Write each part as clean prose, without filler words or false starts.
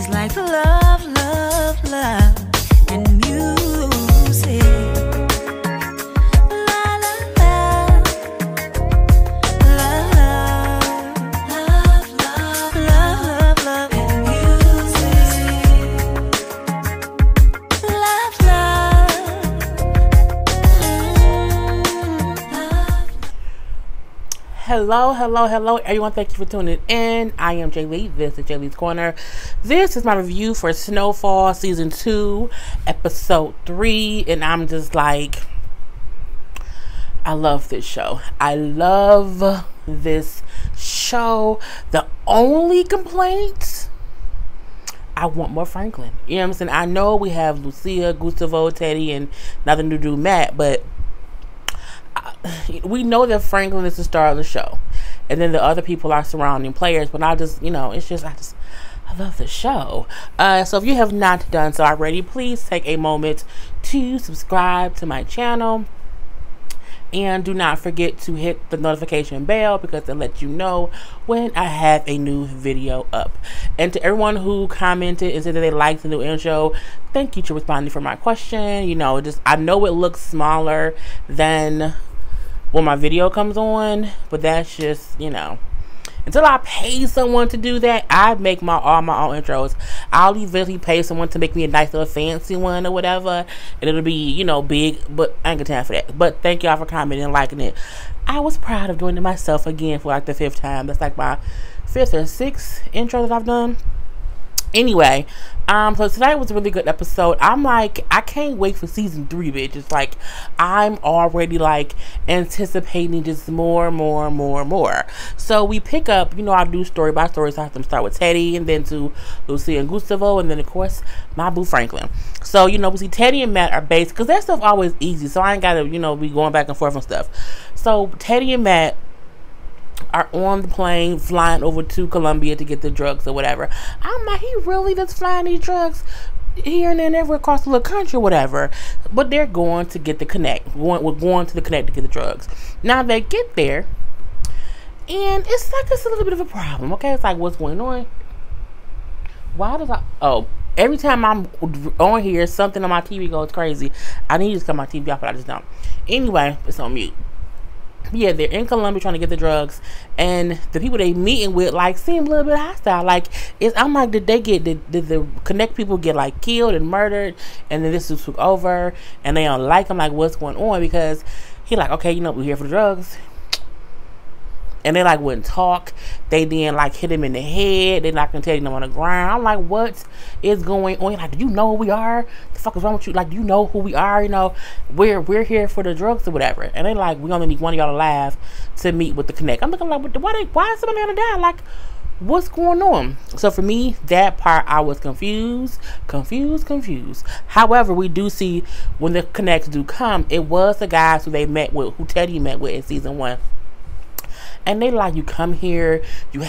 like love, love, love and music. La la la, love, love, love, love, love and music. Love, love. Hello, hello, hello, everyone. Thank you for tuning in. I am Jay Lee. This is Jay Lee's Corner. This is my review for Snowfall Season 2, Episode 3. And I'm just like, I love this show. I love this show. The only complaint, I want more Franklin. You know what I'm saying? I know we have Lucia, Gustavo, Teddy, and nothing to do Matt, but we know that Franklin is the star of the show, and then the other people are surrounding players. But I just, I love the show. So if you have not done so already, please take a moment to subscribe to my channel, and do not forget to hit the notification bell because it lets you know when I have a new video up. And to everyone who commented and said that they liked the new intro, thank you for responding for my question. I know it looks smaller than when my video comes on, but that's just, until I pay someone to do that, I make all my own intros. I'll eventually pay someone to make me a nice little fancy one or whatever, and it'll be, big, but I ain't got time for that. But thank y'all for commenting and liking it. I was proud of doing it myself again for like the 5th time. That's like my 5th or 6th intro that I've done. Anyway, so tonight was a really good episode. I'm like, I can't wait for season 3, bitch. It's like, I'm already like anticipating just more. So we pick up, I do story by story. So I have to start with Teddy, and then to Lucia and Gustavo, and then of course my boo Franklin. So, we see Teddy and Matt are based, because that stuff always easy. So I ain't gotta, be going back and forth and stuff. So Teddy and Matt are on the plane flying over to Colombia to get the drugs or whatever. I'm like, he really just flying these drugs here and there and everywhere across the little country or whatever. But they're going to get the connect. We're going to the connect to get the drugs. Now they get there, and it's like it's a little bit of a problem. Okay, it's like, what's going on? Why does every time I'm on here, something on my TV goes crazy. I need to cut my TV off, but I just don't. Anyway, it's on mute. Yeah, they're in Colombia trying to get the drugs, and the people they meeting with like seem a little bit hostile. Like, I'm like, did the connect people get like killed and murdered, and then this was took over, and they don't like him? Like, what's going on? Because he like, okay, we're here for the drugs. And they like wouldn't talk. They then like hit him in the head. They're not gonna tell him on the ground. I'm like, what is going on? Like, do you know who we are? The fuck is wrong with you? Like, do you know who we are? We're here for the drugs or whatever. And they like, we only need one of y'all alive to meet with the connect. I'm looking like, why is somebody gonna die? Like, what's going on? So for me, that part I was confused. However, we do see when the connects do come, it was the guys who Teddy met with in season 1. And they like, you come here, you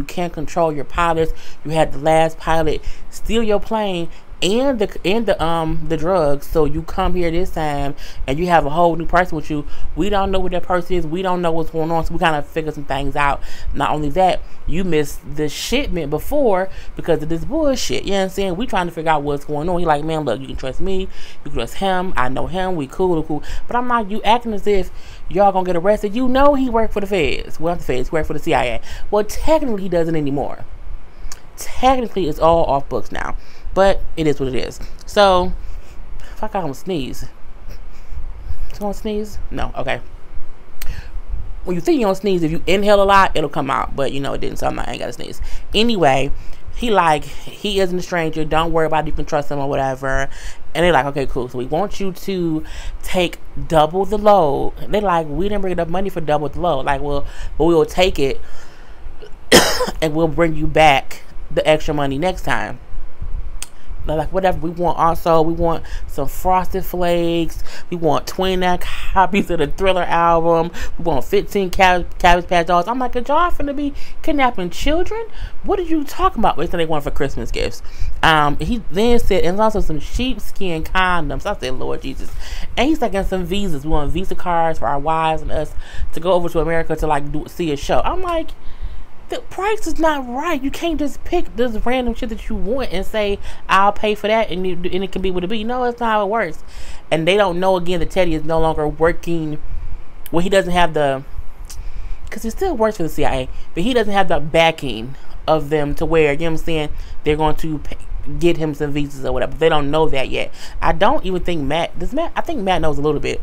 can't control your pilots. You had the last pilot steal your plane and the drugs. So you come here this time and you have a whole new person with you. We don't know what that person is. We don't know what's going on. So we kind of figure some things out. Not only that, you missed the shipment before because of this bullshit. You know what I'm saying? We trying to figure out what's going on. He like, man, look, you can trust me. You can trust him. I know him. We cool. But I'm like, you acting as if y'all gonna get arrested. He worked for the feds. Well, not the feds. He worked for the CIA. Well, technically he doesn't anymore. Technically it's all off books now. But it is what it is. So, fuck, I'm gonna sneeze. Someone sneeze? No, okay. When you think you're gonna sneeze, if you inhale a lot, it'll come out. But it didn't, so I ain't gotta sneeze. Anyway, he isn't a stranger. Don't worry about it. You can trust him or whatever. And they're like, okay, cool. So we want you to take double the load. They're like, we didn't bring enough money for double the load. Like, well, but we will take it and we'll bring you back the extra money next time. Like, whatever. We want some Frosted Flakes. We want 29 copies of the Thriller album. We want 15 Cabbage Patch dolls. I'm like, are y'all finna be kidnapping children? What are you talking about? They want for Christmas gifts. He then said, and also some sheepskin condoms. I said, Lord Jesus. And he's like, and some visas. We want Visa cards for our wives and us to go over to America to like see a show. I'm like, the price is not right. You can't just pick this random shit that you want and say, I'll pay for that, and it can be what it be. No, it's not how it works. And they don't know, again, that Teddy is no longer working. Well, he doesn't have the, because he still works for the CIA, but he doesn't have the backing of them to where, you know what I'm saying, they're going to get him some visas or whatever. They don't know that yet. I don't even think I think Matt knows a little bit.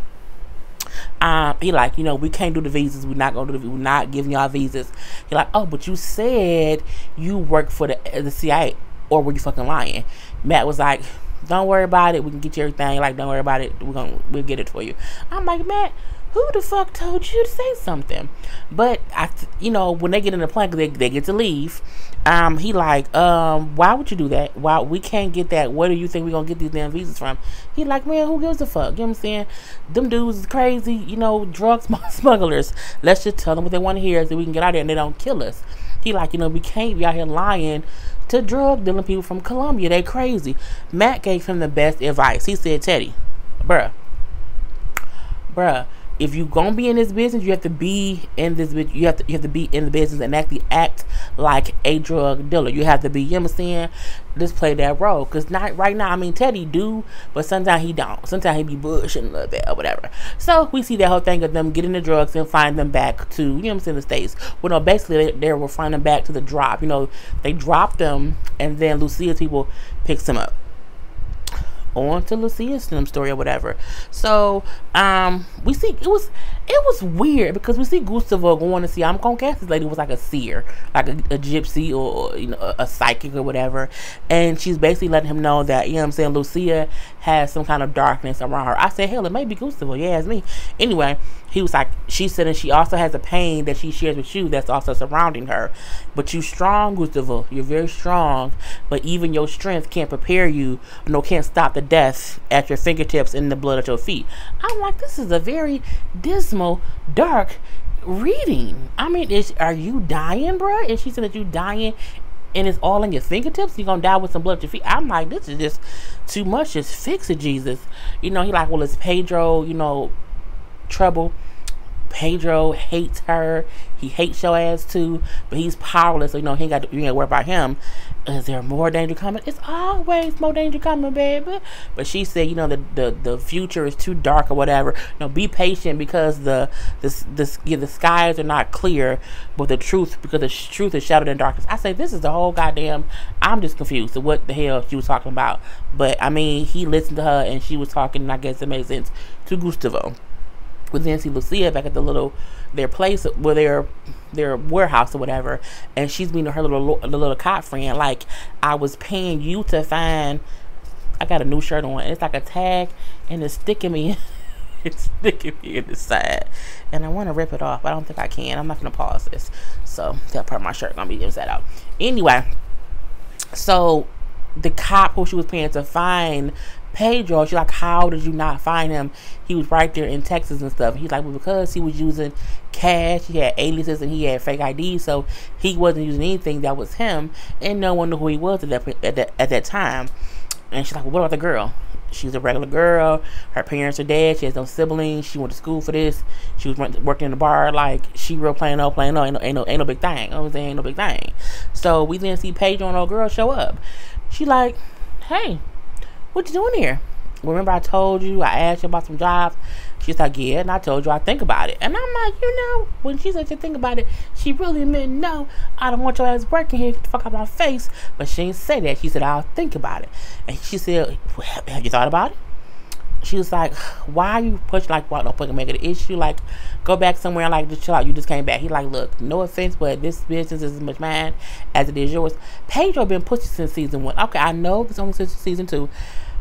He like, we can't do the visas. We're not giving y'all visas. He like, oh, but you said you work for the CIA, or were you fucking lying? Matt was like, don't worry about it. We can get you everything. Like, don't worry about it. We'll get it for you. I'm like, Matt, who the fuck told you to say something? But when they get in the plane, cause they get to leave. He like, why would you do that? Why we can't get that? Where do you think we're gonna get these damn visas from? He like, man, who gives a fuck? You know what I'm saying? Them dudes is crazy, drug smugglers. Let's just tell them what they want to hear so we can get out there and they don't kill us. He like, we can't be out here lying to drug dealing people from Colombia. They crazy. Matt gave him the best advice. He said, Teddy, bruh, if you gonna be in this business, you have to be in this. You have to be in the business and actually act like a drug dealer. You have to be. You know what I'm saying? Just play that role. Cause not right now. I mean, Teddy do, but sometimes he don't. Sometimes he be bullshitting a little bit or whatever. So we see that whole thing of them getting the drugs and find them back to, what I'm saying, the States. Well, no, basically they were finding them back to the drop. They dropped them, and then Lucia's people picks them up. On to Lucia's story or whatever. So we see it was weird because we see Gustavo going to see, I'm gonna guess this lady was like a seer, like a gypsy or a psychic or whatever, and she's basically letting him know that, Lucia has some kind of darkness around her. I said, hell, it may be Gustavo. Yeah, it's me. Anyway, he was like, she said, and she also has a pain that she shares with you that's also surrounding her. But you strong, Gustavo. You're very strong, but even your strength can't prepare you, can't stop the death at your fingertips and the blood at your feet. I'm like, this is a very dismal, dark reading. I mean, are you dying, bruh? And she said that you dying and it's all in your fingertips. You're gonna die with some blood at your feet. I'm like, this is just too much. Just fix it, Jesus. He like, well, it's Pedro, trouble. Pedro hates her. He hates your ass too, but he's powerless. So, you ain't got to worry about him. Is there more danger coming? It's always more danger coming, baby. But she said, the future is too dark or whatever. Be patient because the skies are not clear, but the truth, because the truth is shadowed in darkness. I say, this is the whole goddamn, I'm just confused of what the hell she was talking about. But I mean, he listened to her and she was talking, and I guess it made sense to Gustavo. We then see Lucia back at their place, where their warehouse or whatever, and she's meeting her little cop friend. Like, I was paying you to find. I got a new shirt on. It's like a tag, and it's sticking me. It's sticking me in the side, and I want to rip it off. But I don't think I can. I'm not gonna pause this, so that part of my shirt gonna be inside out. Anyway, so the cop who she was paying to find Pedro, she's like, how did you not find him? He was right there in Texas and stuff. He's like, well, because he was using cash, he had aliases and he had fake ID, so he wasn't using anything that was him, and no one knew who he was at that time. And she's like, well, what about the girl? She's a regular girl. Her parents are dead. She has no siblings. She went to school for this. She was working in the bar. Like, she real plain old. Ain't no big thing. You know what I'm saying? Ain't no big thing. So we then see Pedro and old girl show up. She like, hey, what you doing here? Remember I told you, I asked you about some jobs? She's like, yeah, and I told you I think about it. And I'm like, when she said you think about it, she really meant, no, I don't want your ass working here, get the fuck out my face. But she didn't say that. She said, I'll think about it. And she said, well, have you thought about it? She was like, why are you pushing, like, why don't fucking make it an issue? Like, go back somewhere and, like, just chill out. You just came back. He like, look, no offense, but this business is as much mine as it is yours. Pedro been pussy since season 1. Okay, I know it's only since season 2,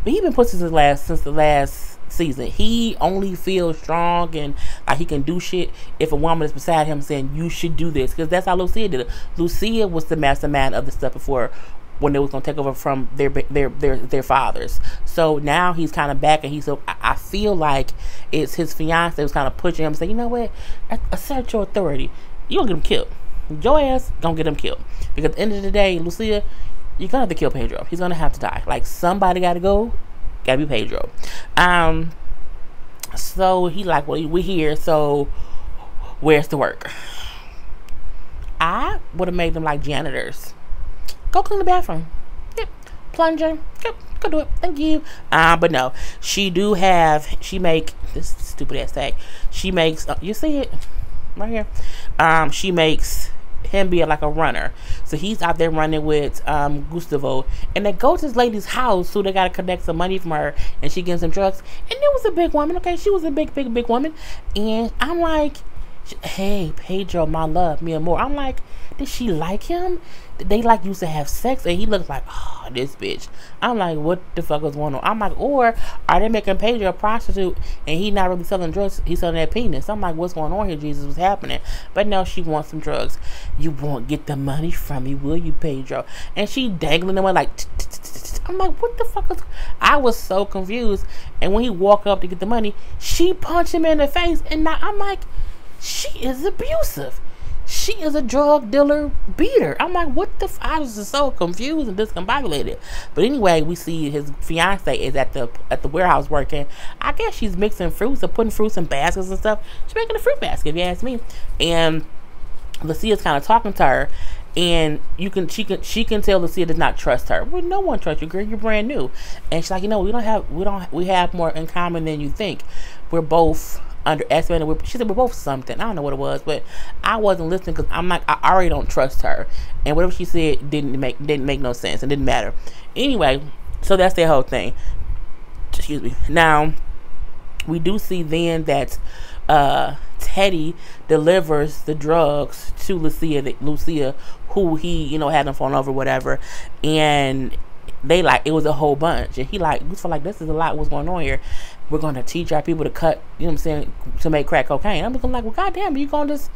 but he been pussy since the last season. He only feels strong and like he can do shit if a woman is beside him saying, you should do this. Because that's how Lucia did it. Lucia was the mastermind of the stuff before, when they was gonna take over from their fathers. So now he's kind of back, and I feel like it's his fiance was kind of pushing him, saying, you know what, assert your authority. You gonna get him killed. Your ass gonna get him killed. Because at the end of the day, Lucia, you're gonna have to kill Pedro. He's gonna have to die. Like, somebody gotta go. Gotta be Pedro. So he like, well, we're here, so where's the work? I would have made them like janitors. Go clean the bathroom. Yep. Plunger. Yep. Go do it. Thank you. But no, she make this stupid ass tag. She makes, you see it right here. She makes him be like a runner. So he's out there running with Gustavo, and they go to this lady's house, so they gotta collect some money from her, and she gives him drugs. And it was a big woman, okay? She was a big woman. And I'm like, hey, Pedro, my love, me and more. I'm like, did she like him? Did they like used to have sex? And he looks like, oh, this bitch. I'm like, what the fuck is going on? I'm like, or are they making Pedro a prostitute and he not really selling drugs? He's selling that penis. I'm like, what's going on here, Jesus? What's happening? But no, she wants some drugs. You won't get the money from me, will you, Pedro? And she dangling them like, I'm like, what the fuck is? I was so confused. And when he walked up to get the money, she punched him in the face. And now I'm like, she is abusive. She is a drug dealer beater. I'm like, what the I was just so confused and discombobulated. But anyway, we see his fiance is at the warehouse working. I guess she's mixing fruits or putting fruits in baskets and stuff. She's making a fruit basket, if you ask me. And Lucia's kind of talking to her, and she can tell Lucia does not trust her. Well, no one trusts you, girl. You're brand new. And she's like, you know, we have more in common than you think. We're both underestimated. She said we're both something. I don't know what it was, but I wasn't listening because I'm like, I already don't trust her, and whatever she said didn't make no sense. It didn't matter. Anyway, so that's their whole thing. Excuse me. Now we do see then that Teddy delivers the drugs to Lucia, who he had them phone over, whatever, and they like it was a whole bunch, and he like feel like this is a lot. What's going on here? We're going to teach our people to cut, you know what I'm saying, to make crack cocaine. I'm looking like, well, goddamn, you going to just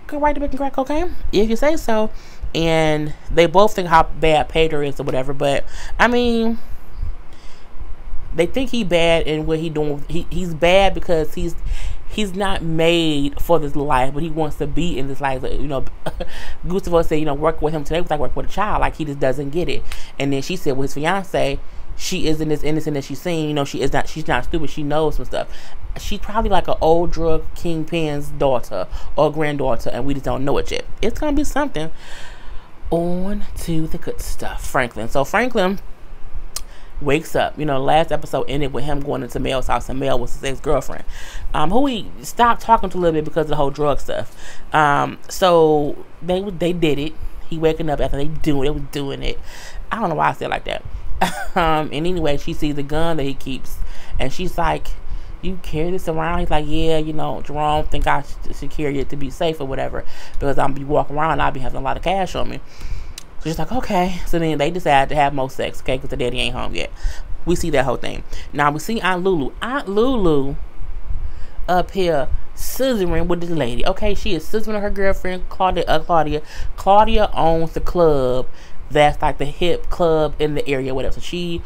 go right to making crack cocaine? If you say so. And they both think how bad Pedro is or whatever, but I mean, they think he bad in what he doing. He's bad because he's not made for this life, but he wants to be in this life. Gustavo said, work with him today was like work with a child, like he just doesn't get it. And then she said, with his fiance, she isn't as innocent as she's seen. She's not stupid. She knows some stuff. She's probably like an old drug kingpin's daughter or granddaughter, and we just don't know it yet. It's gonna be something. On to the good stuff, Franklin. So Franklin wakes up. Last episode ended with him going into Mel's house, and Mel was his ex-girlfriend, who he stopped talking to a little bit because of the whole drug stuff. So they did it. He waking up after they was doing it. I don't know why I said it like that. And anyway, she sees the gun that he keeps, and she's like, you carry this around? He's like, yeah, Jerome think I should carry it to be safe or whatever, because I'm be walking around, I'll be having a lot of cash on me. So she's like, okay. So then they decide to have more sex, okay, because the daddy ain't home yet. We see that whole thing. Now we see Aunt Lulu. Aunt Lulu up here scissoring with this lady. Okay, she is scissoring her girlfriend Claudia. Claudia owns the club that's like the hip club in the area, whatever. So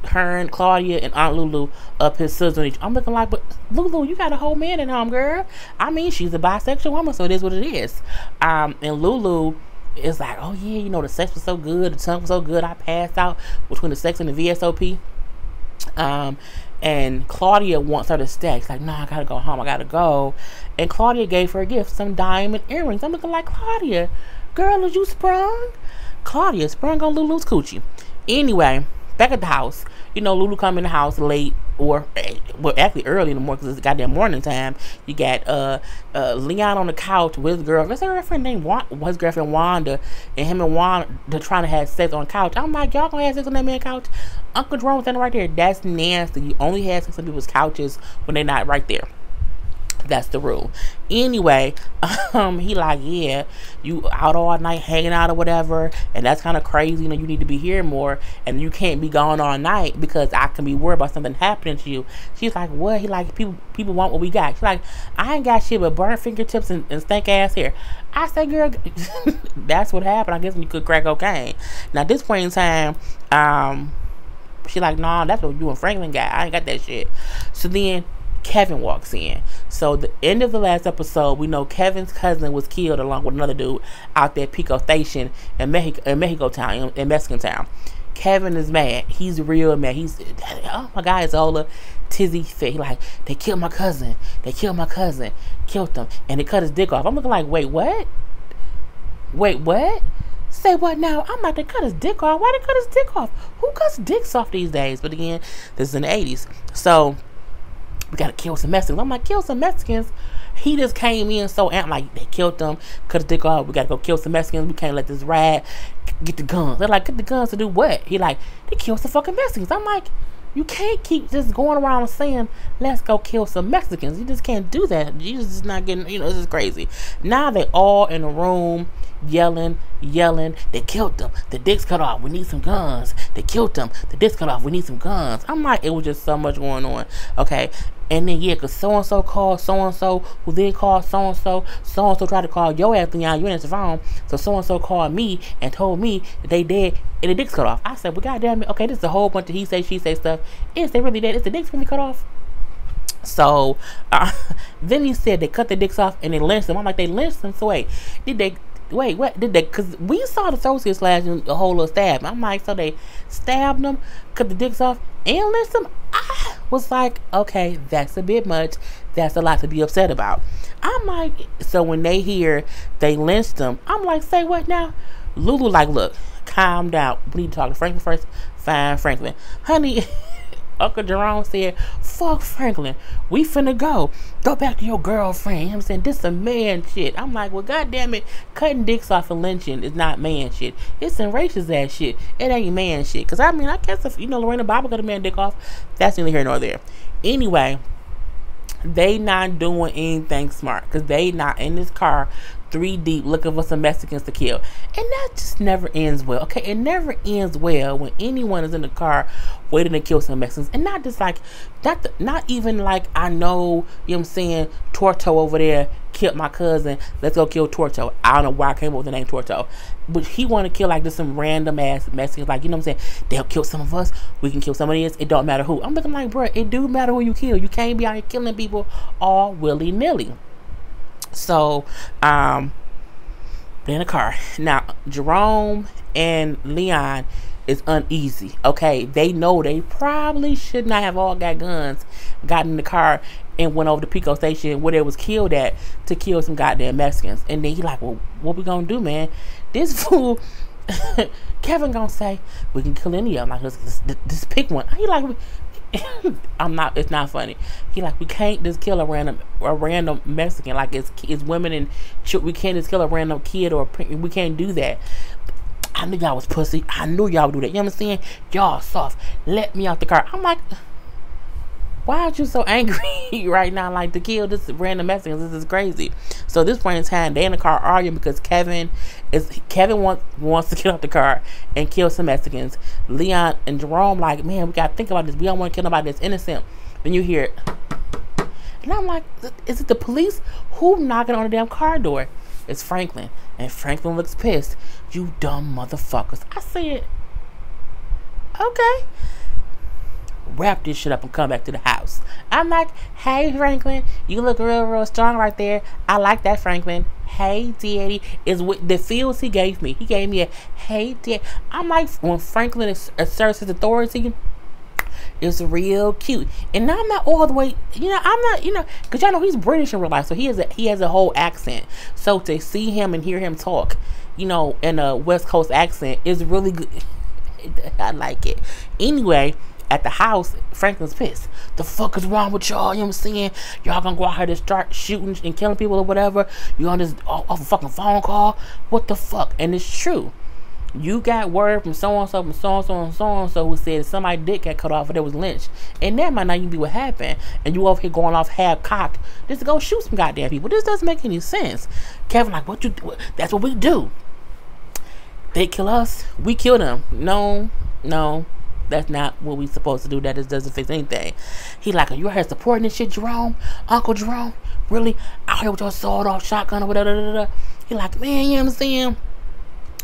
her and Claudia and Aunt Lulu up here scissoring each. I'm looking like, but Lulu, you got a whole man at home, girl. I mean, she's a bisexual woman, so it is what it is. And Lulu is like, oh yeah, the sex was so good, the tongue was so good, I passed out between the sex and the VSOP. And Claudia wants her to stay. She's like, no, I gotta go home, I gotta go. And Claudia gave her a gift, some diamond earrings. I'm looking like, Claudia, girl, is you sprung? Claudia sprung on Lulu's coochie. Anyway, back at the house, Lulu come in the house late, or actually early in the morning, because it's goddamn morning time. You got Leon on the couch with his girl. What's her girlfriend named? His girlfriend Wanda, and him and Wanda trying to have sex on the couch. I'm like, y'all gonna have sex on that man's couch? Uncle Jerome standing right there. That's nasty. You only have sex on people's couches when they're not right there. That's the rule. Anyway, he like, yeah, you out all night hanging out or whatever, and that's kind of crazy. You need to be here more, and you can't be gone all night because I can be worried about something happening to you. She's like, what? He like, people want what we got. She's like, I ain't got shit but burnt fingertips and stank ass hair. I said, girl, that's what happened. I guess when you could crack cocaine. Now at this point in time, she like, nah, that's what you and Franklin got. I ain't got that shit. So then Kevin walks in. So the end of the last episode, we know Kevin's cousin was killed along with another dude out there Pico Station in Mexican town. Kevin is mad. He's real mad. He's, oh my God, it's all tizzy fit. He like, they killed my cousin. Killed him, and they cut his dick off. I'm looking like, wait, what? wait, what? Say what now? I'm like, they cut his dick off. Why they cut his dick off? Who cuts dicks off these days? But again, this is in the 80s. So we gotta kill some Mexicans. I'm like, kill some Mexicans? He just came in so amped, like, they killed them, cut his dick off. We gotta go kill some Mexicans. We can't let this rat get the guns. They're like, get the guns to do what? He like, they killed some fucking Mexicans. I'm like, you can't keep just going around saying, let's go kill some Mexicans. You just can't do that. You just not getting, this is crazy. Now they all in a room yelling. They killed them. The dicks cut off. We need some guns. They killed them. The dicks cut off. We need some guns. I'm like, it was just so much going on. Okay. And then, yeah, because so-and-so called so-and-so, who then called so-and-so. So-and-so tried to call your ass, Leon. You answered the phone. So so-and-so called me and told me that they dead and the dicks cut off. I said, well, goddamn it. Okay, this is a whole bunch of he say, she say stuff. Is they really dead? Is the dicks really cut off? So, then he said they cut the dicks off and they lynched them. I'm like, they lynched them? So, wait, what did they? Because we saw the associate slash and the whole little stab. I'm like, so they stabbed them, cut the dicks off, and lynched them? I was like, okay, that's a bit much. That's a lot to be upset about. I'm like, so when they hear they lynched them, I'm like, say what now? Lulu like, look, calm down. We need to talk to Franklin first. Fine, Franklin. Honey, Uncle Jerome said, fuck Franklin. We finna go. Go back to your girlfriend. You know what I'm saying? This a man shit. I'm like, well, goddamn it. Cutting dicks off and lynching is not man shit. It's some racist ass shit. It ain't man shit. Because, I mean, I guess if, Lorena Bobbitt cut a man dick off, that's neither here nor there. Anyway, they not doing anything smart. Because they not in this car 3 deep looking for some Mexicans to kill. And that just never ends well. Okay, it never ends well when anyone is in the car waiting to kill some Mexicans. And not just like, not even like, I know, you know what I'm saying, Torto over there killed my cousin. Let's go kill Torto. I don't know why I came up with the name Torto. But he want to kill like just some random ass Mexicans. Like, you know what I'm saying? They'll kill some of us. We can kill some of these. It don't matter who. I'm looking like, bro, it do matter who you kill. You can't be out here killing people all willy-nilly. So, they're in a car. Now, Jerome and Leon is uneasy. Okay, they know they probably should not have all got guns, got in the car, and went over to Pico Station where they was killed at to kill some goddamn Mexicans. And then he like, well, what we gonna do, man? This fool, Kevin gonna say, we can kill any of them. Like, just pick one. He like, it's not funny. He like, we can't just kill a random Mexican. Like, it's women and children. We can't just kill a random kid or we can't do that. I knew y'all was pussy. I knew y'all would do that. You know what I'm saying? Y'all soft. Let me out the car. I'm like, why are you so angry right now? Like, to kill this random Mexicans, this is crazy. So at this point in time, they in the car arguing because Kevin wants to get out the car and kill some Mexicans. Leon and Jerome like, man, we gotta think about this. We don't want to kill nobody that's innocent. Then you hear it, and I'm like, is it the police? Who knocking on the damn car door? It's Franklin, and Franklin looks pissed. You dumb motherfuckers. I said, okay. Wrap this shit up and come back to the house. I'm like, hey Franklin, you look real strong right there. I like that, Franklin. Hey Daddy, is with the feels he gave me. He gave me a hey Daddy. I'm like, when Franklin asserts his authority, it's real cute. And now I'm not all the way, I'm not, because y'all know he's British in real life, so he has a whole accent. So to see him and hear him talk, in a West Coast accent is really good. I like it. Anyway, at the house, Franklin's pissed. The fuck is wrong with y'all? You know what I'm saying? Y'all gonna go out here to start shooting and killing people or whatever? You on this off a fucking phone call? What the fuck? And it's true. You got word from so-and-so, from so-and-so, and so-and-so who said somebody's dick got cut off or there was lynched. And that might not even be what happened. And you over here going off half-cocked just to go shoot some goddamn people. This doesn't make any sense. Kevin like, that's what we do. They kill us, we kill them. No. That's not what we supposed to do. That just doesn't fix anything. He like, are you out here supporting this shit, Jerome? Uncle Jerome? Really? Out here with your sawed-off shotgun or whatever? He like, man, you know what I'm saying?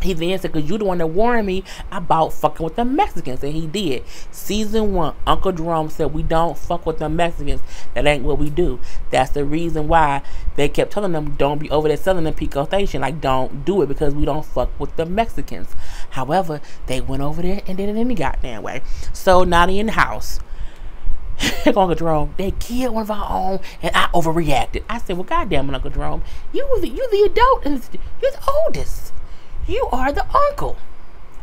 He then said, because you the one that warned me about fucking with the Mexicans. And he did. Season 1, Uncle Jerome said, we don't fuck with the Mexicans. That ain't what we do. That's the reason why they kept telling them, don't be over there selling them Pico Station. Like, don't do it because we don't fuck with the Mexicans. However, they went over there and did it any goddamn way. So now they in the house. Uncle Jerome, they killed one of our own and I overreacted. I said, well, goddamn it, Uncle Jerome. You the adult and you're the oldest. You are the uncle.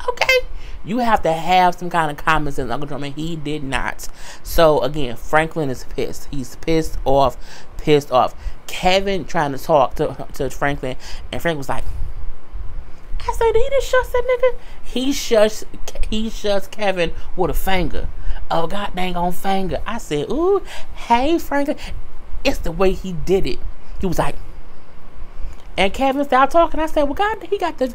Okay? You have to have some kind of common sense, Uncle Jerome, and he did not. So, again, Franklin is pissed. He's pissed off. Kevin trying to talk to Franklin, and Franklin was like, I said, he just shuts that nigga. He shuts Kevin with a finger. Oh, god dang on finger. I said, ooh, hey, Franklin. It's the way he did it. He was like, and Kevin started talking. I said, well, God, he got this.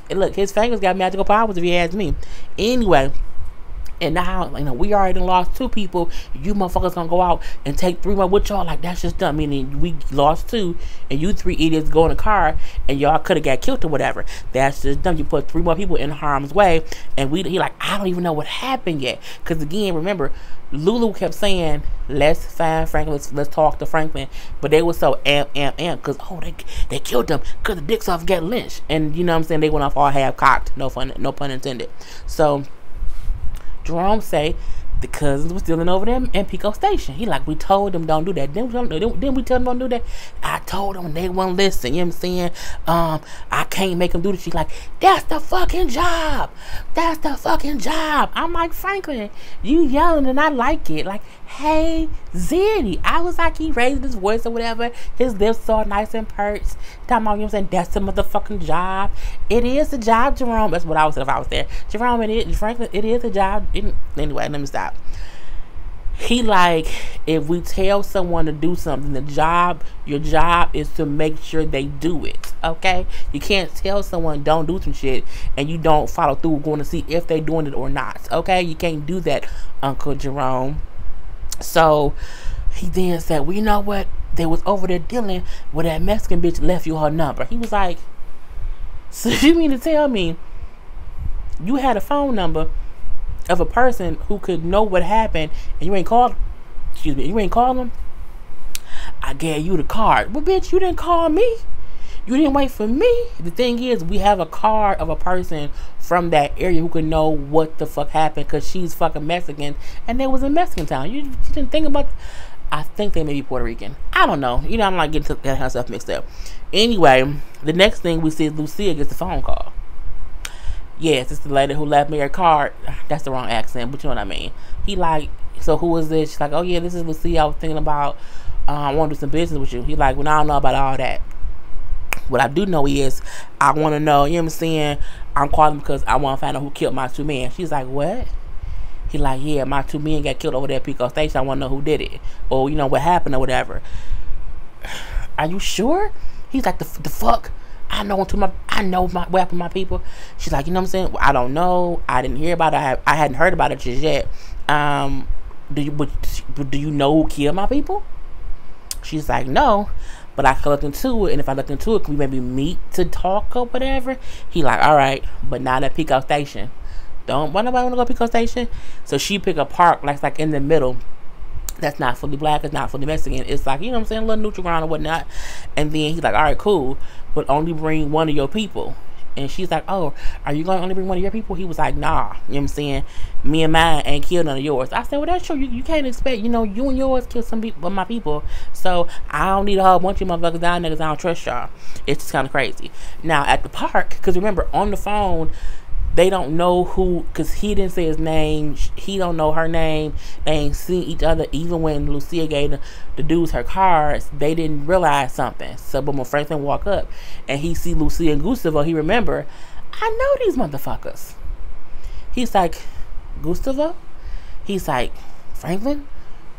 Look, his fingers got magical powers, if you ask me. Anyway, and now, we already lost 2 people. You motherfuckers gonna go out and take 3 more with y'all? Like, that's just dumb. Meaning, we lost 2, and you 3 idiots go in the car, and y'all could have got killed or whatever. That's just dumb. You put 3 more people in harm's way, and he like, I don't even know what happened yet. Because, again, remember, Lulu kept saying, let's find Franklin, let's talk to Franklin. But they were so amp, because, they killed him because the dicks off get lynched. And, you know what I'm saying, they went off all half-cocked. No pun intended. So, Jerome say the cousins were stealing over them in Pico Station. He like, we told them don't do that. Then we tell them don't do that. I told them they won't listen. You know what I'm saying? I can't make them do this. She's like, that's the fucking job. That's the fucking job. I'm like, Franklin, you yelling and I like it. Like, hey, Zeddy. I was like, he raised his voice or whatever. His lips all nice and perched. Talking about, you know what I'm saying? That's the motherfucking job. It is the job, Jerome. That's what I would say if I was there. Jerome, Franklin, it is a job. Anyway, let me stop. He like, if we tell someone to do something, your job is to make sure they do it. Okay? You can't tell someone don't do some shit and you don't follow through going to see if they doing it or not. Okay? You can't do that, Uncle Jerome. So he then said, well, you know what? They was over there dealing with that Mexican bitch left you her number. He was like, so you mean to tell me you had a phone number of a person who could know what happened and you ain't called them? I gave you the card. Well, bitch, you didn't call me. You didn't wait for me. The thing is, we have a card of a person from that area who could know what the fuck happened because she's fucking Mexican and they was in Mexican town. You didn't think about... I think they may be Puerto Rican. I don't know. I'm like getting that kind of stuff mixed up. Anyway, the next thing we see is Lucia gets the phone call. Yes, it's the lady who left me her card. That's the wrong accent, but you know what I mean. He like, so who is this? She's like, oh yeah, this is Lucia. I was thinking about, I want to do some business with you. He like, well, I don't know about all that. What I do know is, I want to know, you know what I'm saying? I'm calling because I want to find out who killed my 2 men. She's like, what? He like, yeah, my 2 men got killed over there at Pico Station. I want to know who did it. Or, what happened or whatever. Are you sure? He's like, the fuck? I know what happened to my people. She's like, you know what I'm saying? Well, I don't know. I didn't hear about it. I hadn't heard about it just yet. Do you know who killed my people? She's like, no. But I could look into it, and if I look into it, can we maybe meet to talk or whatever? He like, all right, but not at Pico Station. Why nobody want to go to Pico Station? So she pick a park that's like in the middle. That's not fully black. It's not fully Mexican. It's like, you know what I'm saying, a little neutral ground or whatnot. And then he's like, all right, cool, but only bring one of your people. And she's like, oh, are you going to only bring one of your people? He was like, nah, you know what I'm saying, me and mine ain't killed none of yours. I said, well, that's true. You can't expect, you and yours kill some people, my people. So I don't need a whole bunch of motherfuckers down there because I don't trust y'all. It's just kind of crazy. Now at the park, because remember, on the phone, they don't know who, because he didn't say his name. He don't know her name. They ain't seen each other. Even when Lucia gave the dudes her cards, they didn't realize something. So, but when Franklin walk up and he see Lucia and Gustavo, he remember, I know these motherfuckers. He's like, Gustavo? He's like, Franklin?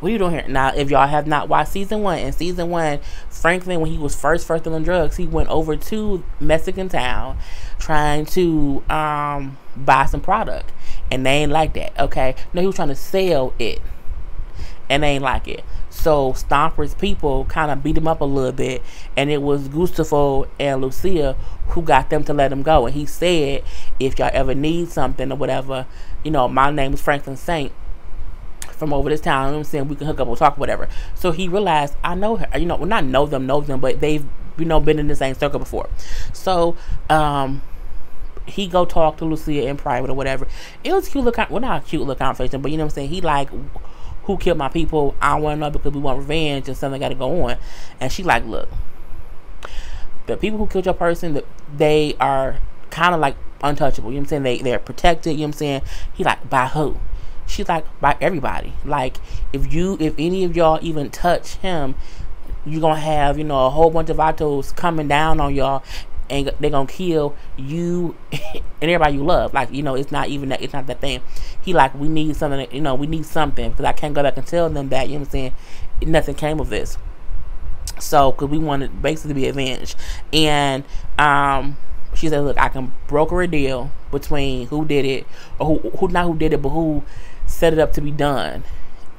What are you doing here? Now, if y'all have not watched season 1, in season 1, Franklin, when he was first dealing drugs, he went over to Mexican town trying to buy some product. And they ain't like that, okay? No, he was trying to sell it. And they ain't like it. So, Stomper's people kind of beat him up a little bit. And it was Gustavo and Lucia who got them to let him go. And he said, if y'all ever need something or whatever, my name is Franklin Saint. From over this town, you know what I'm saying, we can hook up or talk, whatever. So he realized, I know her, well, not know them, but they've, been in the same circle before. So, he go talk to Lucia in private or whatever. It was cute little, well, not a cute little conversation, but you know what I'm saying, he like, who killed my people? I want to know because we want revenge and something got to go on. And she like, look, the people who killed your person, they are kind of like untouchable. You know what I'm saying? They're protected. You know what I'm saying? He like, by who? She's like, by everybody. Like, if any of y'all even touch him, you're gonna have, you know, a whole bunch of vatos coming down on y'all, and they're gonna kill you and everybody you love. Like, you know, it's not that thing. He like, we need something, you know, we need something, because I can't go back and tell them that, you know what I'm saying, nothing came of this. So, because we wanted basically to be avenged. And she said, look, I can broker a deal between who did it, or who not who did it, but who set it up to be done,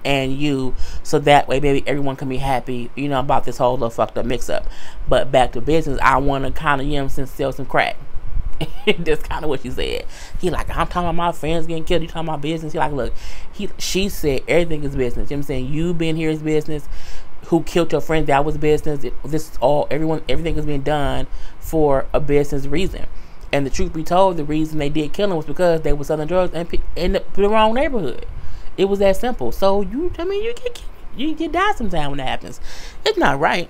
and you, so that way maybe everyone can be happy, you know, about this whole little fucked up mix up. But back to business, I want to kind of, you know what I'm saying, sell some crack. That's kind of what she said. He like, I'm talking about my friends getting killed, you talking about business. He like, look, she said everything is business. You know what I'm saying? You being here is business. Who killed your friend, that was business. This is all, everything is being done for a business reason. And the truth be told, the reason they did kill him was because they were selling drugs and in the wrong neighborhood. It was that simple. So you get die sometime when that happens. It's not right,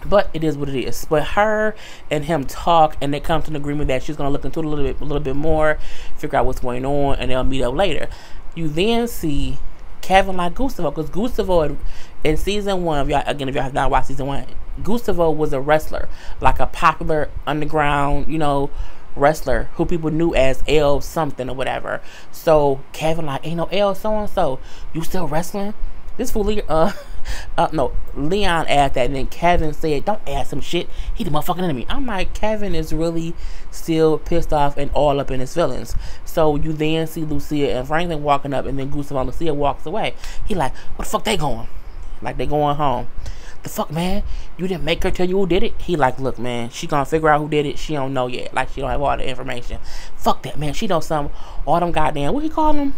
but it is what it is. But her and him talk, and they come to an agreement that she's gonna look into it a little bit more, figure out what's going on, and they'll meet up later. You then see Kevin like Gustavo, because Gustavo in season 1, if y'all have not watched season 1, Gustavo was a wrestler, like a popular underground, you know, wrestler who people knew as L something or whatever. So Kevin like, ain't no L so and so, you still wrestling? This fool, no, Leon asked that, and then Kevin said, don't ask him shit, he the motherfucking enemy. I'm like, Kevin is really still pissed off and all up in his feelings. So you then see Lucia and Franklin walking up, and then Gustavo and Lucia walks away. He like, what the fuck they going? Like, they going home. The fuck, man? You didn't make her tell you who did it? He like, look, man, she gonna figure out who did it. She don't know yet. Like, she don't have all the information. Fuck that, man. She knows something. All them goddamn, what he call them?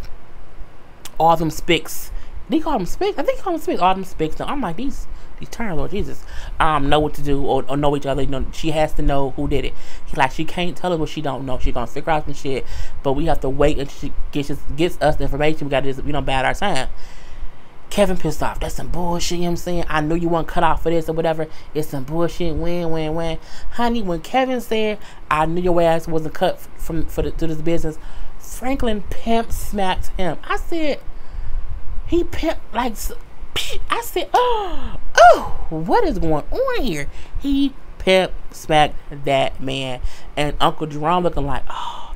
All them spics. Did he call them spics? I think he called them spics. All them spics. I'm like, these terms, Lord Jesus, know what to do, or know each other. You know, she has to know who did it. He like, she can't tell us what she don't know. She gonna figure out some shit, but we have to wait until she gets us the information. We gotta just, we don't bad our time. Kevin pissed off. That's some bullshit, you know what I'm saying? I knew you weren't cut out for this or whatever. It's some bullshit. Win. Honey, when Kevin said, I knew your ass wasn't cut to this business, Franklin pimp smacked him. I said, he pimp, like, I said, oh, what is going on here? He pimp smacked that man. And Uncle Jerome looking like, oh,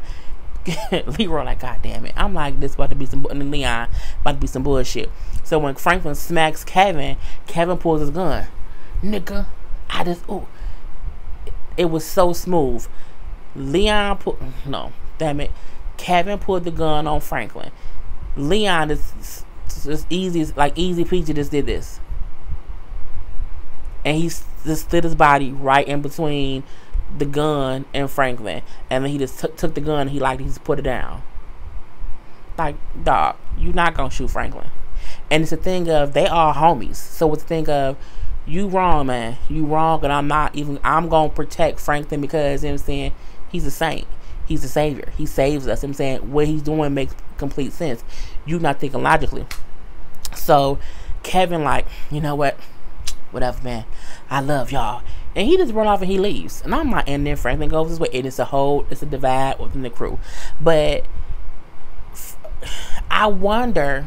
Leroy like, God damn it. I'm like, this about to be some, and Leon about to be some bullshit. So when Franklin smacks Kevin, Kevin pulls his gun. Nigga, it was so smooth. Kevin pulled the gun on Franklin. Leon is easy, like easy peasy, just did this. And he just slid his body right in between the gun and Franklin. And then he just took the gun and he just put it down. Like, dog, you not gonna shoot Franklin. And it's a thing of, they are homies. So it's a thing of, you wrong, man. You wrong, and I'm gonna protect Franklin because, you know what I'm saying, he's a saint. He's a savior. He saves us. You know what I'm saying, what he's doing makes complete sense. You not thinking logically. So Kevin like, you know what? Whatever, man. I love y'all. And he just run off and he leaves. And I'm like, and then Franklin goes this way. And it's a divide within the crew. But I wonder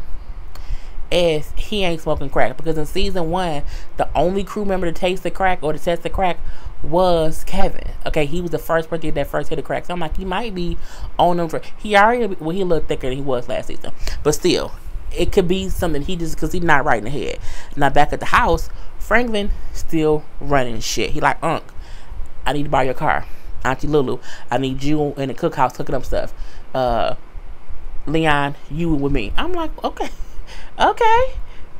if he ain't smoking crack, because in season 1, the only crew member to taste the crack or to test the crack was Kevin. Okay, he was the first person to get that first hit of crack. So I'm like, he might be on him for, he already, well, he looked thicker than he was last season, but still, it could be something he just, because he's not right in the head. Now back at the house, Franklin still running shit. He like, Unc, I need to borrow your car. Auntie Lulu, I need you in the cookhouse cooking up stuff. Leon, you with me. I'm like, okay.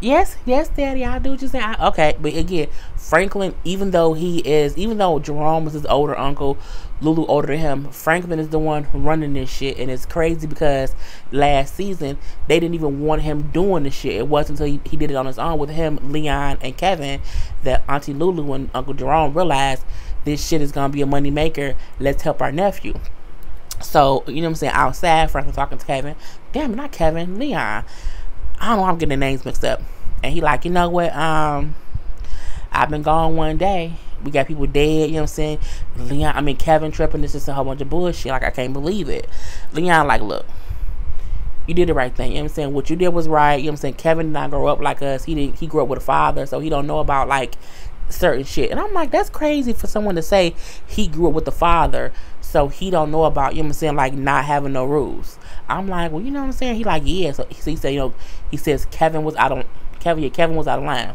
Yes, Daddy, I do what you say. Okay, but again, Franklin, even though Jerome was his older uncle, Lulu older than him, Franklin is the one running this shit. And it's crazy because last season they didn't even want him doing the shit. It wasn't until he did it on his own with him, Leon, and Kevin that Auntie Lulu and Uncle Jerome realized this shit is gonna be a money maker. Let's help our nephew. So, you know what I'm saying, outside, Franklin talking to Kevin. Damn it, not Kevin, Leon. I don't know, I'm getting the names mixed up. And he like, you know what, I I've been gone one day. We got people dead, you know what I'm saying? Kevin tripping. This is a whole bunch of bullshit. Like, I can't believe it. Leon, like, look, you did the right thing. You know what I'm saying? What you did was right. You know what I'm saying? Kevin did not grow up like us. He grew up with a father, so he don't know about, like, certain shit. And I'm like, that's crazy for someone to say he grew up with a father, so he don't know about, you know what I'm saying, like, not having no rules. I'm like, well, you know what I'm saying? He like, yeah. So he said, you know, he says Kevin was out of line.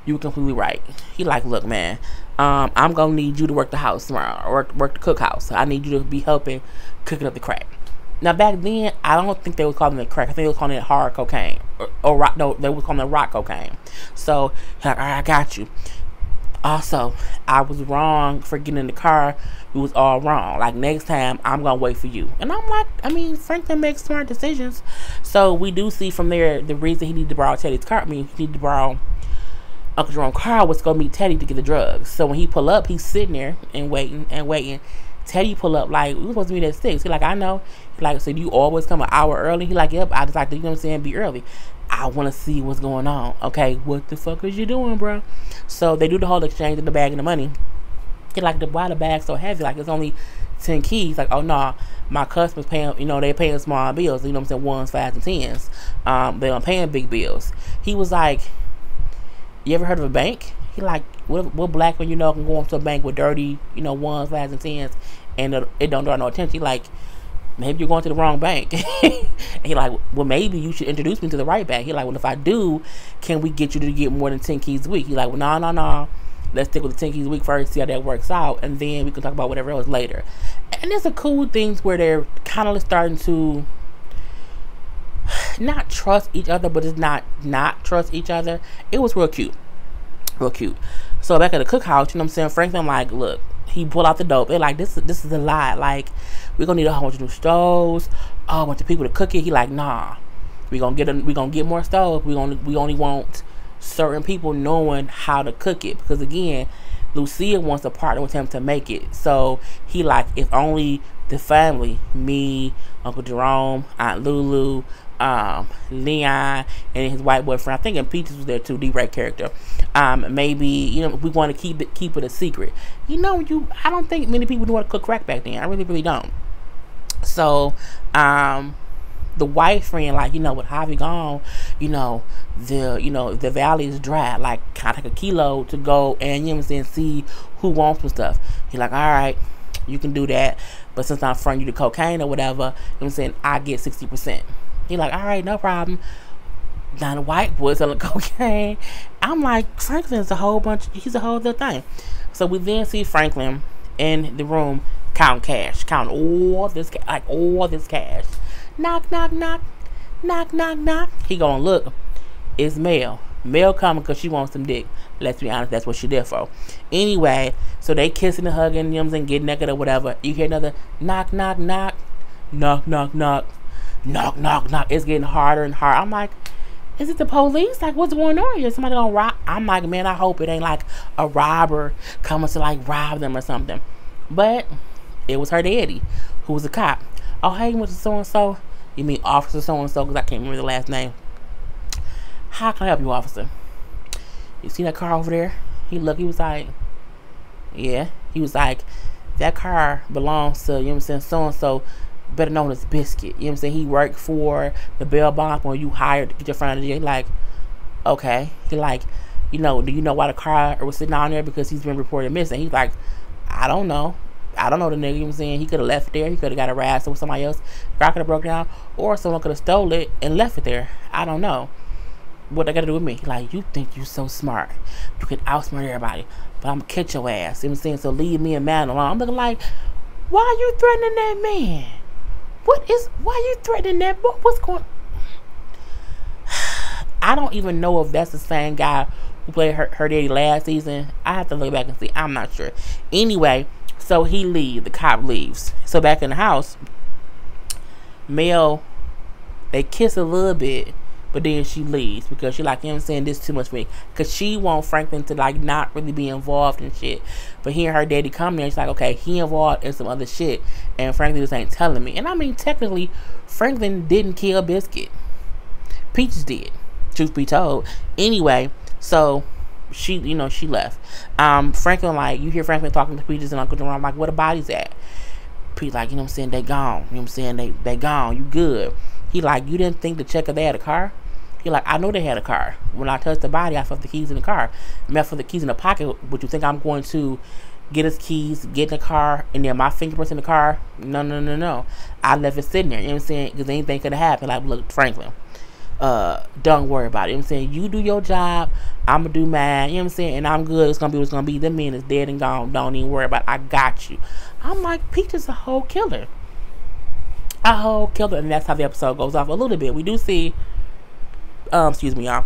You were completely right. He like, look, man, I'm gonna need you to work the house tomorrow, or work the cookhouse. I need you to be helping cooking up the crack. Now back then, I don't think they were calling it crack. I think they were calling it hard cocaine or rock. No, they were calling it rock cocaine. So he's like, all right, I got you. Also, I was wrong for getting in the car. We was all wrong. Like, next time, I'm gonna wait for you. And I'm like, Franklin makes smart decisions. So we do see from there the reason he needed to borrow Teddy's car. He needed to borrow Uncle Jerome's car was to go meet Teddy to get the drugs. So when he pull up, he's sitting there and waiting. Teddy pull up like, we were supposed to meet at 6. He like, I know. He like, so do you always come an hour early? He like, yep, I just like to, you know what I'm saying, be early. I want to see what's going on. Okay, what the fuck is you doing, bro? So they do the whole exchange of the bag and the money. He like, why the bag so heavy? Like, it's only 10 keys. Like, oh no, my customers paying, you know, they paying small bills. You know what I'm saying, 1s, 5s, and 10s. They don't paying big bills. He was like, you ever heard of a bank? He like, what black man you know can go into a bank with dirty, you know, 1s, 5s, and 10s, and it don't draw no attention? He like, maybe you're going to the wrong bank. And he like, well, maybe you should introduce me to the right bank. He like, well, if I do, can we get you to get more than 10 keys a week? He like, well, no. Let's stick with the 10 keys a week first, see how that works out, and then we can talk about whatever else later. And there's a cool things where they're kind of starting to not trust each other, but it's not trust each other. It was real cute. So back at the cookhouse, you know what I'm saying, Franklin like, look, he pulled out the dope. They're like, this is a lot. Like, we're gonna need a whole bunch of new stoves, a whole bunch of people to cook it. He like, nah, we gonna get more stoves. We only want certain people knowing how to cook it, because again, Lucia wants to partner with him to make it. So he like, if only the family, me, Uncle Jerome, Aunt Lulu, Leon, and his white boyfriend, I think, and Peaches was there too, D-Ray character. Maybe, you know, we want to keep it a secret. You know, I don't think many people knew how to cook crack back then. I really don't. So, the white friend, like, you know, with Javi gone, the valley is dry. Like, kind of take a kilo to go and, you know what I'm saying, see who wants some stuff. He like, all right, you can do that, but since I'm fronting you the cocaine or whatever, you know what I'm saying, I get 60%. He like, all right, no problem. Now the white boy selling cocaine. I'm like, Franklin's he's a whole other thing. So we then see Franklin in the room counting all this cash. Knock, knock, knock. Knock, knock, knock. He gonna look. It's Mel. Mel coming because she wants some dick. Let's be honest, that's what she there for. Anyway, so they kissing and hugging, you know what I'm saying, getting naked or whatever. You hear another knock, knock, knock. Knock, knock, knock. Knock, knock, knock. It's getting harder and harder. I'm like, is it the police? Like, what's going on here? Somebody gonna rob? I'm like, man, I hope it ain't like a robber coming to like rob them or something. But it was her daddy, who was a cop. Oh, hey, Mr. So-and-so. You mean Officer So-and-so, because I can't remember the last name. How can I help you, officer? You see that car over there? He looked, he was like, yeah. He was like, that car belongs to, you know what I'm saying, so-and-so, better known as Biscuit. You know what I'm saying? He worked for the bail bond when you hired to get your friend. He like, okay. He like, you know, do you know why the car was sitting down there? Because he's been reported missing. He's like, I don't know the nigga. You know what I'm saying? He could have left it there. He could have got harassed with somebody else. The car could have broke down, or someone could have stole it and left it there. I don't know what they got to do with me. Like, you think you so smart, you can outsmart everybody, but I'm gonna catch your ass. You know what I'm saying? So leave me and man alone. I'm looking like, why are you threatening that man? Why are you threatening that? What's going? I don't even know if that's the same guy who played her daddy last season. I have to look back and see. I'm not sure. Anyway, so he leaves. The cop leaves. So back in the house, Mel, they kiss a little bit, but then she leaves because she like, you know what I'm saying, this is too much for me. Because she want Franklin to like not really be involved in shit. But hearing her daddy come there, she's like, okay, he involved in some other shit, and Franklin just ain't telling me. And I mean, technically, Franklin didn't kill Biscuit. Peaches did, truth be told. Anyway, so she, you know, she left. Franklin, like, you hear Franklin talking to Peaches and Uncle Jerome, like, where the bodies at? Pete, like, you know what I'm saying, they gone. You know what I'm saying, they gone. You good. He like, you didn't think to check if they had a car? He like, I know they had a car. When I touched the body, I felt the keys in the car. I mean, I felt the keys in the pocket. Would you think I'm going to get his keys, get in the car, and then my fingerprints in the car? No. I left it sitting there. You know what I'm saying? Because anything could have happened. Like, look, Franklin, don't worry about it. You know what I'm saying? You do your job, I'm going to do mine. You know what I'm saying? And I'm good. It's going to be what it's going to be. Them men is dead and gone. Don't even worry about it. I got you. I'm like, Peach is a whole killer. A whole killer. And that's how the episode goes off a little bit. We do see, excuse me, y'all.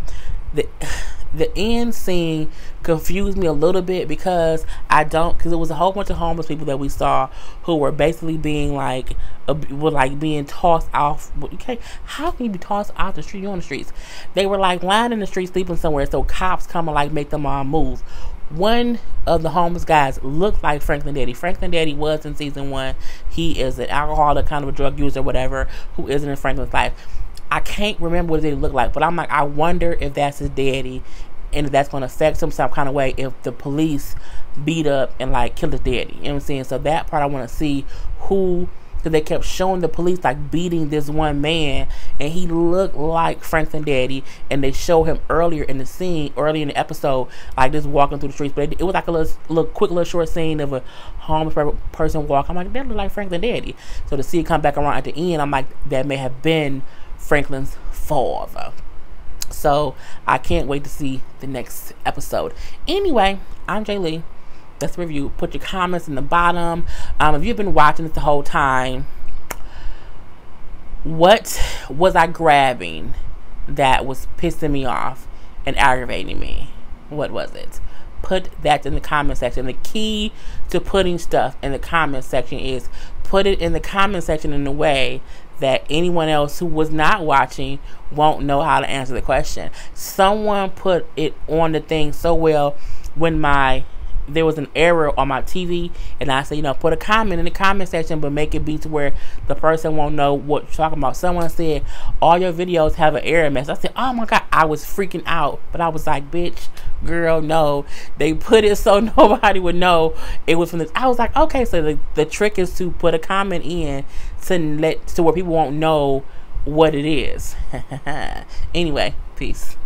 The end scene confused me a little bit because because it was a whole bunch of homeless people that we saw who were basically being like, were like being tossed off. Okay, how can you be tossed off the street? You're on the streets. They were like lying in the street, sleeping somewhere, so cops come and like make them all move. One of the homeless guys looked like Franklin Daddy. Franklin Daddy was in season 1. He is an alcoholic, kind of a drug user, whatever, who isn't in Franklin's life. I can't remember what they look like, but I'm like, I wonder if that's his daddy and if that's going to affect him some kind of way if the police beat up and like kill his daddy. You know what I'm saying? So that part I want to see who, because they kept showing the police like beating this one man and he looked like Franklin Daddy, and they show him earlier in the scene, early in the episode, like just walking through the streets. But it was like a little quick little short scene of a homeless person walking. I'm like, that look like Franklin Daddy. So to see it come back around at the end, I'm like, that may have been Franklin's father. So I can't wait to see the next episode. Anyway, I'm Jay Lee. That's the review. Put your comments in the bottom. If you've been watching this the whole time, what was I grabbing that was pissing me off and aggravating me? What was it? Put that in the comment section. The key to putting stuff in the comment section is put it in the comment section in a way that anyone else who was not watching won't know how to answer the question. Someone put it on the thing so well when there was an error on my TV, and I said, you know, put a comment in the comment section, but make it be to where the person won't know what you're talking about. Someone said, all your videos have an error message. I said, oh my God, I was freaking out. But I was like, bitch, girl, no. They put it so nobody would know it was from this. I was like, okay, so the trick is to put a comment in to where people won't know what it is. Anyway, peace.